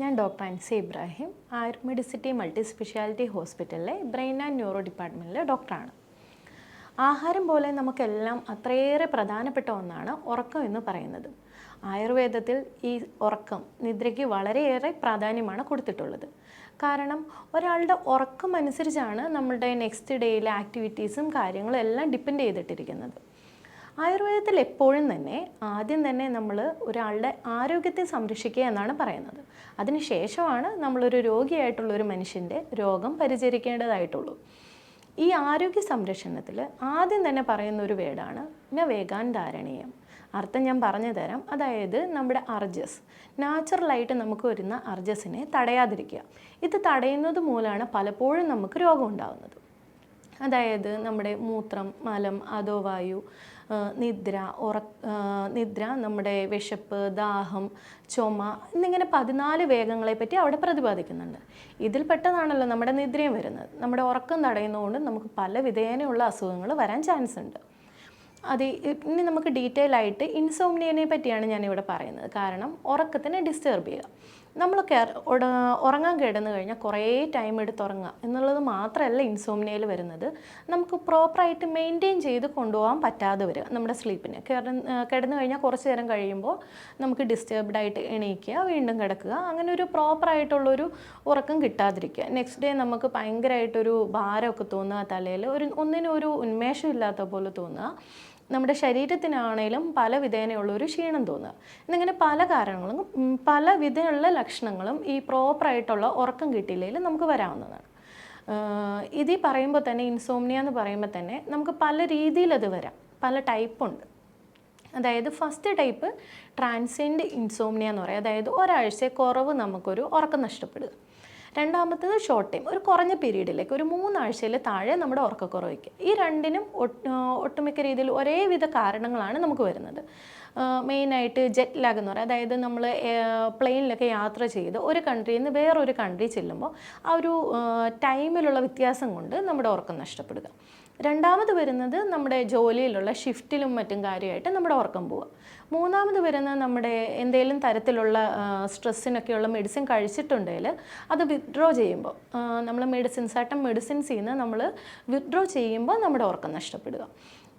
ഞാൻ doctor Ansi Ibrahim, Ayurmedicity multi speciality ഹോസ്പിറ്റലിലെ brain and neuro ഡിപ്പാർട്ട്മെൻറ്റിലെ ഡോക്ടറാണ്. ആഹാരം പോലെ നമുക്കെല്ലാം അത്രയേറെ പ്രധാനപ്പെട്ട ഒന്നാണ് ഉറക്കം എന്ന് പറയുന്നത്. ആയുർവേദത്തിൽ ഈ ഉറക്കം, നിദ്രയ്ക്ക് വളരെയേറെ പ്രാധാന്യമാണ് കൊടുത്തിട്ടുള്ളത്. കാരണം ഒരാളുടെ ഉറക്കം അനുസരിച്ചാണ് നമ്മളുടെ നെക്സ്റ്റ് ഡേയിലെ ആക്ടിവിറ്റീസും കാര്യങ്ങളും എല്ലാം ഡിപ്പെൻഡ് ചെയ്തിട്ടിരിക്കുന്നത്. ആയുർവേദത്തിൽ എപ്പോഴും തന്നെ ആദ്യം തന്നെ നമ്മൾ ഒരാളുടെ ആരോഗ്യത്തെ സംരക്ഷിക്കുക എന്നാണ് പറയുന്നത്. അതിനുശേഷമാണ് നമ്മളൊരു രോഗിയായിട്ടുള്ള ഒരു മനുഷ്യൻ്റെ രോഗം പരിചരിക്കേണ്ടതായിട്ടുള്ളൂ. ഈ ആരോഗ്യ സംരക്ഷണത്തിൽ ആദ്യം തന്നെ പറയുന്ന ഒരു വേർഡാണ് ന വേഗാൻ ധാരണീയം. അർത്ഥം ഞാൻ പറഞ്ഞു തരാം. അതായത് നമ്മുടെ അർജസ്, നാച്ചുറലായിട്ട് നമുക്ക് വരുന്ന അർജസിനെ തടയാതിരിക്കുക. ഇത് തടയുന്നത് മൂലമാണ് പലപ്പോഴും നമുക്ക് രോഗം ഉണ്ടാകുന്നത്. അതായത് നമ്മുടെ മൂത്രം, മലം, അധോവായു, നിദ്ര, നമ്മുടെ വിശപ്പ്, ദാഹം, ചുമ എന്നിങ്ങനെ 14 വേഗങ്ങളെ പറ്റി അവിടെ പ്രതിപാദിക്കുന്നുണ്ട്. ഇതിൽ പെട്ടതാണല്ലോ നമ്മുടെ നിദ്രയും വരുന്നത്. നമ്മുടെ ഉറക്കം തടയുന്നതുകൊണ്ട് നമുക്ക് പല വിധേനയുള്ള അസുഖങ്ങൾ വരാൻ ചാൻസ് ഉണ്ട്. ഇനി നമുക്ക് ഡീറ്റെയിൽ ആയിട്ട് ഇൻസോംനിയനെ പറ്റിയാണ് ഞാനിവിടെ പറയുന്നത്. കാരണം ഉറക്കത്തിനെ ഡിസ്റ്റർബ് ചെയ്യുക. നമ്മൾ ഉറങ്ങാൻ കിടന്നു കഴിഞ്ഞാൽ കുറേ ടൈം എടുത്ത് ഉറങ്ങുക എന്നുള്ളത് മാത്രമല്ല ഇൻസോംനിയയിൽ വരുന്നത്. നമുക്ക് പ്രോപ്പറായിട്ട് മെയിൻറ്റെയിൻ ചെയ്ത് കൊണ്ടുപോകാൻ പറ്റാതെ വരിക. നമ്മുടെ സ്ലീപ്പിനെ കിടന്നു കഴിഞ്ഞാൽ കുറച്ച് നേരം കഴിയുമ്പോൾ നമുക്ക് ഡിസ്റ്റർബ്ഡ് ആയിട്ട് എണീക്കുക, വീണ്ടും കിടക്കുക, അങ്ങനെ ഒരു പ്രോപ്പറായിട്ടുള്ളൊരു ഉറക്കം കിട്ടാതിരിക്കുക. നെക്സ്റ്റ് ഡേ നമുക്ക് ഭയങ്കരമായിട്ടൊരു ഭാരമൊക്കെ തോന്നുക, തലയിൽ ഒന്നിനും ഒരു ഉന്മേഷം ഇല്ലാത്ത പോലെ തോന്നുക, നമ്മുടെ ശരീരത്തിനാണേലും പല വിധേനയുള്ളൊരു ക്ഷീണം തോന്നുക. എന്നിങ്ങനെ പല കാരണങ്ങളും പല വിധമുള്ള ലക്ഷണങ്ങളും ഈ പ്രോപ്പറായിട്ടുള്ള ഉറക്കം കിട്ടിയില്ലെങ്കിൽ നമുക്ക് വരാവുന്നതാണ്. ഇത് പറയുമ്പോൾ തന്നെ ഇൻസോംനിയ എന്ന് പറയുമ്പോൾ തന്നെ നമുക്ക് പല രീതിയിലത് വരാം, പല ടൈപ്പുണ്ട്. അതായത് ഫസ്റ്റ് ടൈപ്പ് ട്രാൻസിയൻ്റ് ഇൻസോംനിയ എന്ന് പറയും. അതായത് ഒരാഴ്ച കുറവ് നമുക്കൊരു ഉറക്കം നഷ്ടപ്പെടുക. രണ്ടാമത്തത് ഷോർട്ട് ടൈം, ഒരു കുറഞ്ഞ പീരീഡിലേക്ക്, ഒരു 3 ആഴ്ചയിൽ താഴെ നമ്മുടെ ഉറക്കക്കുറവയ്ക്ക്. ഈ രണ്ടിനും ഒട്ടുമിക്ക രീതിയിൽ ഒരേവിധ കാരണങ്ങളാണ് നമുക്ക് വരുന്നത്. മെയിനായിട്ട് ജെറ്റ് ലാഗ് എന്ന് പറയും. അതായത് നമ്മൾ പ്ലെയിനിലൊക്കെ യാത്ര ചെയ്ത് ഒരു കൺട്രിയിൽ നിന്ന് വേറൊരു കൺട്രി ചെല്ലുമ്പോൾ ആ ഒരു ടൈമിലുള്ള വ്യത്യാസം കൊണ്ട് നമ്മുടെ ഉറക്കം നഷ്ടപ്പെടുക. രണ്ടാമത് വരുന്നത് നമ്മുടെ ജോലിയിലുള്ള ഷിഫ്റ്റിലും മറ്റും കാര്യമായിട്ട് നമ്മുടെ ഉറക്കം പോവുക. മൂന്നാമത് വരുന്നത് നമ്മുടെ എന്തെങ്കിലും തരത്തിലുള്ള സ്ട്രെസ്സിനൊക്കെയുള്ള മെഡിസിൻ കഴിച്ചിട്ടുണ്ടെങ്കിൽ അത് വിത്ഡ്രോ ചെയ്യുമ്പോൾ, നമ്മൾ സർട്ടൻ മെഡിസിൻസിൽ നിന്ന് നമ്മൾ വിത്ഡ്രോ ചെയ്യുമ്പോൾ നമ്മുടെ ഉറക്കം നഷ്ടപ്പെടുക.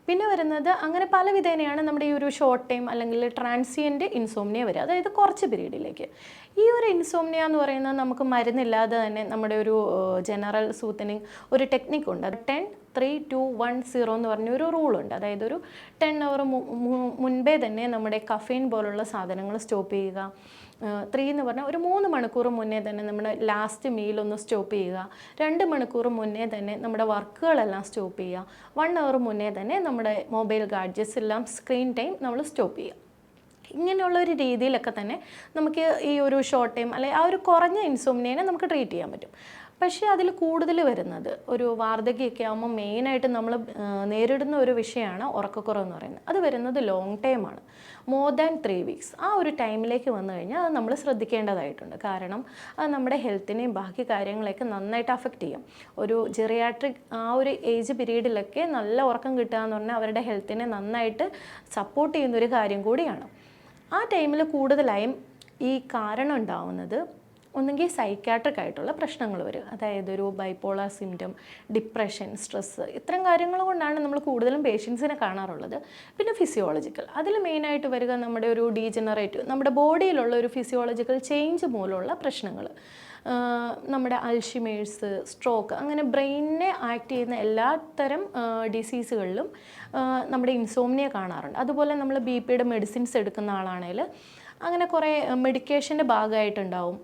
പിന്നെ വരുന്നത് അങ്ങനെ പല വിധേനയാണ് നമ്മുടെ ഈ ഒരു ഷോർട്ട് ടൈം അല്ലെങ്കിൽ ട്രാൻസിയൻ്റ് ഇൻസോംനിയ വരിക. അതായത് കുറച്ച് പീരീഡിലേക്ക്. ഈ ഒരു ഇൻസോംനിയ എന്ന് പറയുന്നത് നമുക്ക് മരുന്നില്ലാതെ തന്നെ നമ്മുടെ ഒരു ജനറൽ സൂത്തനിങ് ഒരു ടെക്നിക്കുണ്ട്. അത് 10-3-2-1-0 എന്ന് പറഞ്ഞ ഒരു റൂളുണ്ട്. അതായത് ഒരു 10 അവർ മുൻപേ തന്നെ നമ്മുടെ കഫീൻ പോലുള്ള സാധനങ്ങൾ സ്റ്റോപ്പ് ചെയ്യുക. 3 എന്ന് പറഞ്ഞാൽ ഒരു 3 മണിക്കൂർ മുന്നേ തന്നെ നമ്മുടെ ലാസ്റ്റ് മീലൊന്ന് സ്റ്റോപ്പ് ചെയ്യുക. 2 മണിക്കൂർ മുന്നേ തന്നെ നമ്മുടെ വർക്കുകളെല്ലാം സ്റ്റോപ്പ് ചെയ്യുക. 1 അവർ മുന്നേ തന്നെ നമ്മുടെ മൊബൈൽ ഗാഡ്ജറ്റ്സ് എല്ലാം സ്ക്രീൻ ടൈം നമ്മൾ സ്റ്റോപ്പ് ചെയ്യുക. ഇങ്ങനെയുള്ളൊരു രീതിയിലൊക്കെ തന്നെ നമുക്ക് ഈ ഒരു ഷോർട്ട് ടൈം അല്ലെങ്കിൽ ആ ഒരു കുറഞ്ഞ ഇൻസോംനിയനെ നമുക്ക് ട്രീറ്റ് ചെയ്യാൻ പറ്റും. പക്ഷേ അതിൽ കൂടുതൽ വരുന്നത് ഒരു വാർദ്ധക്യമൊക്കെ ആകുമ്പോൾ മെയിനായിട്ട് നമ്മൾ നേരിടുന്ന ഒരു വിഷയമാണ് ഉറക്കക്കുറവെന്ന് പറയുന്നത്. അത് വരുന്നത് ലോങ് ടൈമാണ്, മോർ ദാൻ 3 വീക്സ്. ആ ഒരു ടൈമിലേക്ക് വന്നു കഴിഞ്ഞാൽ അത് നമ്മൾ ശ്രദ്ധിക്കേണ്ടതായിട്ടുണ്ട്. കാരണം അത് നമ്മുടെ ഹെൽത്തിനെയും ബാക്കി കാര്യങ്ങളെയൊക്കെ നന്നായിട്ട് അഫക്റ്റ് ചെയ്യും. ഒരു ജെറിയാട്രിക് ആ ഒരു ഏജ് പീരീഡിലൊക്കെ നല്ല ഉറക്കം കിട്ടുക എന്ന് പറഞ്ഞാൽ അവരുടെ ഹെൽത്തിനെ നന്നായിട്ട് സപ്പോർട്ട് ചെയ്യുന്നൊരു കാര്യം കൂടിയാണ്. ആ ടൈമിൽ കൂടുതലായും ഈ കാരണം ഉണ്ടാവുന്നത് ഒന്നുകിൽ സൈക്കാട്രിക് ആയിട്ടുള്ള പ്രശ്നങ്ങൾ വരും. അതായത് ഒരു ബൈപ്പോളാർ സിംറ്റം, ഡിപ്രഷൻ, സ്ട്രെസ്സ്, ഇത്തരം കാര്യങ്ങൾ കൊണ്ടാണ് നമ്മൾ കൂടുതലും പേഷ്യൻസിനെ കാണാറുള്ളത്. പിന്നെ ഫിസിയോളജിക്കൽ, അതിൽ മെയിനായിട്ട് വരിക നമ്മുടെ ഒരു ഡീജനറേറ്റീവ്, നമ്മുടെ ബോഡിയിലുള്ള ഒരു ഫിസിയോളജിക്കൽ ചേഞ്ച് മൂലമുള്ള പ്രശ്നങ്ങൾ, നമ്മുടെ അൽഷിമേഴ്സ്, സ്ട്രോക്ക്, അങ്ങനെ ബ്രെയിനിനെ ആക്ട് ചെയ്യുന്ന എല്ലാത്തരം ഡിസീസുകളിലും നമ്മുടെ ഇൻസോംനിയ കാണാറുണ്ട്. അതുപോലെ നമ്മൾ BP യുടെ മെഡിസിൻസ് എടുക്കുന്ന ആളാണെങ്കിൽ അങ്ങനെ കുറേ മെഡിക്കേഷൻ്റെ ഭാഗമായിട്ടുണ്ടാവും.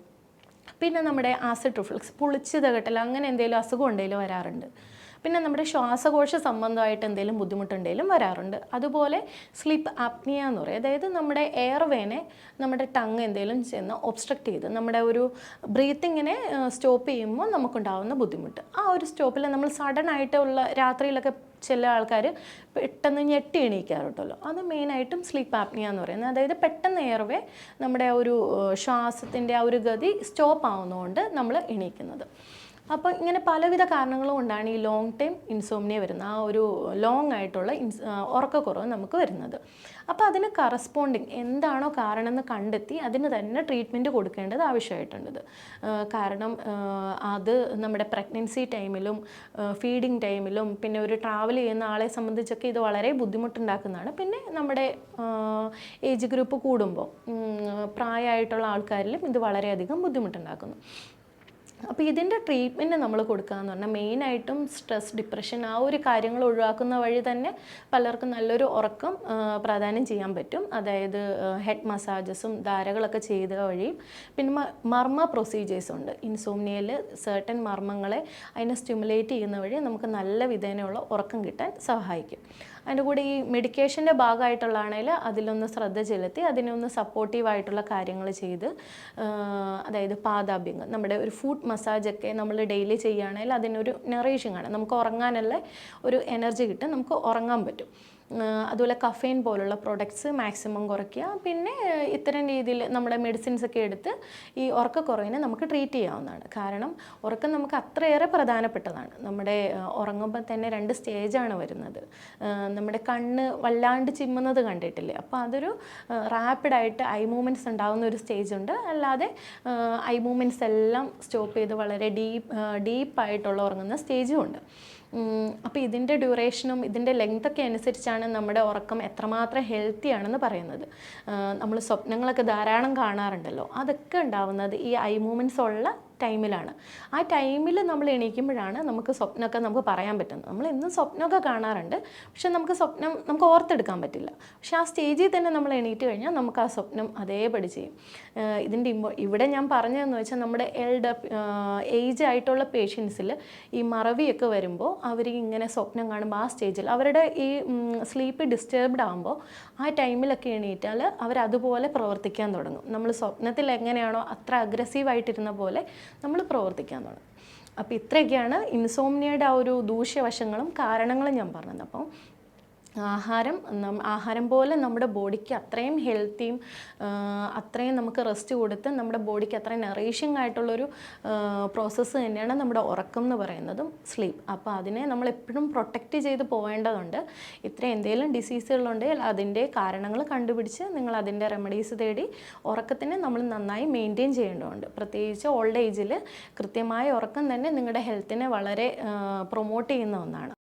പിന്നെ നമ്മുടെ ആസിഡ് റിഫ്ലക്സ്, പുളിച്ച് തകട്ടൽ, അങ്ങനെ എന്തെങ്കിലും അസുഖം ഉണ്ടെങ്കിലും വരാറുണ്ട്. പിന്നെ നമ്മുടെ ശ്വാസകോശ സംബന്ധമായിട്ട് എന്തെങ്കിലും ബുദ്ധിമുട്ടുണ്ടെങ്കിലും വരാറുണ്ട്. അതുപോലെ സ്ലീപ്പ് ആപ്നിയ എന്ന് പറയും. അതായത് നമ്മുടെ എയർവേനെ നമ്മുടെ ടങ് എന്തെങ്കിലും ചെന്ന് ഒബ്സ്ട്രക്റ്റ് ചെയ്ത് നമ്മുടെ ഒരു ബ്രീത്തിങ്ങിനെ സ്റ്റോപ്പ് ചെയ്യുമ്പോൾ നമുക്കുണ്ടാകുന്ന ബുദ്ധിമുട്ട്. ആ ഒരു സ്റ്റോപ്പിൽ നമ്മൾ സഡനായിട്ടുള്ള രാത്രിയിലൊക്കെ ചില ആൾക്കാർ പെട്ടെന്ന് ഞെട്ടി എണീക്കാറുണ്ടല്ലോ, അത് മെയിനായിട്ടും സ്ലീപ്പ് ആപ്നിയ എന്ന് പറയുന്നത്. അതായത് പെട്ടെന്ന് എയർവേ നമ്മുടെ ഒരു ശ്വാസത്തിൻ്റെ ആ ഒരു ഗതി സ്റ്റോപ്പ് ആവുന്നതുകൊണ്ട് നമ്മൾ എണീക്കുന്നത്. അപ്പോൾ ഇങ്ങനെ പലവിധ കാരണങ്ങളും കൊണ്ടാണ് ഈ ലോങ് ടൈം ഇൻസോംനിയ വരുന്നത്, ആ ഒരു ലോങ് ആയിട്ടുള്ള ഉറക്കക്കുറവ് നമുക്ക് വരുന്നത്. അപ്പോൾ അതിന് കറസ്പോണ്ടിങ് എന്താണോ കാരണം എന്ന് കണ്ടെത്തി അതിന് തന്നെ ട്രീറ്റ്മെൻറ്റ് കൊടുക്കേണ്ടത് ആവശ്യമായിട്ടുണ്ട്. കാരണം അത് നമ്മുടെ പ്രഗ്നൻസി ടൈമിലും ഫീഡിങ് ടൈമിലും പിന്നെ ഒരു ട്രാവൽ ചെയ്യുന്ന ആളെ സംബന്ധിച്ചൊക്കെ ഇത് വളരെ ബുദ്ധിമുട്ടുണ്ടാക്കുന്നതാണ്. പിന്നെ നമ്മുടെ ഏജ് ഗ്രൂപ്പ് കൂടുമ്പോൾ പ്രായമായിട്ടുള്ള ആൾക്കാരിലും ഇത് വളരെയധികം ബുദ്ധിമുട്ടുണ്ടാക്കുന്നു. അപ്പോൾ ഇതിൻ്റെ ട്രീറ്റ്മെൻറ്റ് നമ്മൾ കൊടുക്കുക എന്ന് പറഞ്ഞാൽ മെയിനായിട്ടും സ്ട്രെസ്, ഡിപ്രഷൻ ആ ഒരു കാര്യങ്ങൾ ഒഴിവാക്കുന്ന വഴി തന്നെ പലർക്കും നല്ലൊരു ഉറക്കം പ്രാധാന്യം ചെയ്യാൻ പറ്റും. അതായത് ഹെഡ് മസാജസും ധാരകളൊക്കെ ചെയ്ത വഴിയും പിന്നെ മർമ്മ പ്രൊസീജിയേഴ്സും ഉണ്ട്. ഇൻസോംനിയയിൽ സർട്ടൻ മർമ്മങ്ങളെ അതിനെ സ്റ്റിമുലേറ്റ് ചെയ്യുന്ന വഴി നമുക്ക് നല്ല വിധേനയുള്ള ഉറക്കം കിട്ടാൻ സഹായിക്കും. അതിൻ്റെ കൂടെ ഈ മെഡിക്കേഷൻ്റെ ഭാഗമായിട്ടുള്ളതാണെങ്കിൽ അതിലൊന്ന് ശ്രദ്ധ ചെലുത്തി അതിനൊന്ന് സപ്പോർട്ടീവായിട്ടുള്ള കാര്യങ്ങൾ ചെയ്ത്, അതായത് പാദാഭ്യംഗം, നമ്മുടെ ഒരു ഫുഡ് മസാജൊക്കെ നമ്മൾ ഡെയിലി ചെയ്യുകയാണെങ്കിൽ അതിനൊരു നറേഷിംഗ് ആണ്, നമുക്ക് ഉറങ്ങാനുള്ള ഒരു എനർജി കിട്ടും, നമുക്ക് ഉറങ്ങാൻ പറ്റും. അതുപോലെ കഫെയിൻ പോലുള്ള പ്രൊഡക്ട്സ് മാക്സിമം കുറയ്ക്കുക. പിന്നെ ഇത്തരം രീതിയിൽ നമ്മുടെ മെഡിസിൻസ് ഒക്കെ എടുത്ത് ഈ ഉറക്കക്കുറവിനെ നമുക്ക് ട്രീറ്റ് ചെയ്യാവുന്നതാണ്. കാരണം ഉറക്കം നമുക്ക് അത്രയേറെ പ്രധാനപ്പെട്ടതാണ്. നമ്മുടെ ഉറങ്ങുമ്പോൾ തന്നെ 2 സ്റ്റേജാണ് വരുന്നത്. നമ്മുടെ കണ്ണ് വല്ലാണ്ട് ചിമ്മുന്നത് കണ്ടിട്ടില്ലേ, അപ്പോൾ അതൊരു റാപ്പിഡായിട്ട് ഐ മൂവ്മെൻറ്റ്സ് ഉണ്ടാകുന്ന ഒരു സ്റ്റേജുണ്ട്. അല്ലാതെ ഐ മൂവ്മെൻറ്റ്സ് എല്ലാം സ്റ്റോപ്പ് ചെയ്ത് വളരെ ഡീപ്പായിട്ടുള്ള ഉറങ്ങുന്ന സ്റ്റേജും ഉണ്ട്. അപ്പോൾ ഇതിൻ്റെ ഡ്യൂറേഷനും ഇതിൻ്റെ ലെങ്തൊക്കെ അനുസരിച്ചാണ് നമ്മുടെ ഉറക്കം എത്രമാത്രം ഹെൽത്തി ആണെന്ന് പറയുന്നത്. നമ്മൾ സ്വപ്നങ്ങളൊക്കെ ധാരാളം കാണാറുണ്ടല്ലോ, അതൊക്കെ ഉണ്ടാവുന്നത് ഈ ഐ മൂവ്മെൻറ്റ്സ് ഉള്ള ടൈമിലാണ്. ആ ടൈമിൽ നമ്മൾ എണീക്കുമ്പോഴാണ് നമുക്ക് സ്വപ്നമൊക്കെ നമുക്ക് പറയാൻ പറ്റുന്നത്. നമ്മൾ എന്നും സ്വപ്നമൊക്കെ കാണാറുണ്ട്, പക്ഷെ നമുക്ക് ഓർത്തെടുക്കാൻ പറ്റില്ല. പക്ഷെ ആ സ്റ്റേജിൽ തന്നെ നമ്മൾ എണീറ്റ് കഴിഞ്ഞാൽ നമുക്ക് ആ സ്വപ്നം അതേപടി ചെയ്യും. ഇതിൻ്റെ ഇവിടെ ഞാൻ പറഞ്ഞതെന്ന് വെച്ചാൽ നമ്മുടെ ഏജ് ആയിട്ടുള്ള പേഷ്യൻസിൽ ഈ മറവിയൊക്കെ വരുമ്പോൾ അവർ ഇങ്ങനെ സ്വപ്നം കാണുമ്പോൾ ആ സ്റ്റേജിൽ അവരുടെ ഈ സ്ലീപ്പ് ഡിസ്റ്റർബ്ഡ് ആകുമ്പോൾ ആ ടൈമിലൊക്കെ എണീറ്റാൽ അവരതുപോലെ പ്രവർത്തിക്കാൻ തുടങ്ങും. നമ്മൾ സ്വപ്നത്തിൽ എങ്ങനെയാണോ അത്ര അഗ്രസീവായിട്ടിരുന്ന പോലെ നമ്മൾ പ്രവർത്തിക്കാൻ തുടങ്ങും. അപ്പോൾ ഇത്രയൊക്കെയാണ് ഇൻസോംനിയയുടെ ആ ഒരു ദൂഷ്യവശങ്ങളും കാരണങ്ങളും ഞാൻ പറഞ്ഞത്. അപ്പം ആഹാരം പോലെ നമ്മുടെ ബോഡിക്ക് അത്രയും ഹെൽത്തിയും അത്രയും നമുക്ക് റെസ്റ്റ് കൊടുത്ത് നമ്മുടെ ബോഡിക്ക് അത്രയും നറീഷിങ് ആയിട്ടുള്ളൊരു പ്രോസസ്സ് തന്നെയാണ് നമ്മുടെ ഉറക്കം എന്ന് പറയുന്നതും സ്ലീപ്പ്. അപ്പോൾ അതിനെ നമ്മളെപ്പോഴും പ്രൊട്ടക്റ്റ് ചെയ്ത് പോവേണ്ടതുണ്ട്. എന്തെങ്കിലും ഡിസീസുകളുണ്ടെങ്കിൽ അതിൻ്റെ കാരണങ്ങൾ കണ്ടുപിടിച്ച് നിങ്ങൾ അതിൻ്റെ റെമഡീസ് തേടി ഉറക്കത്തിനെ നമ്മൾ നന്നായി മെയിൻറ്റെയിൻ ചെയ്യേണ്ടതുണ്ട്. പ്രത്യേകിച്ച് ഓൾഡ് ഏജിൽ കൃത്യമായ ഉറക്കം തന്നെ നിങ്ങളുടെ ഹെൽത്തിനെ വളരെ പ്രൊമോട്ട് ചെയ്യുന്ന ഒന്നാണ്.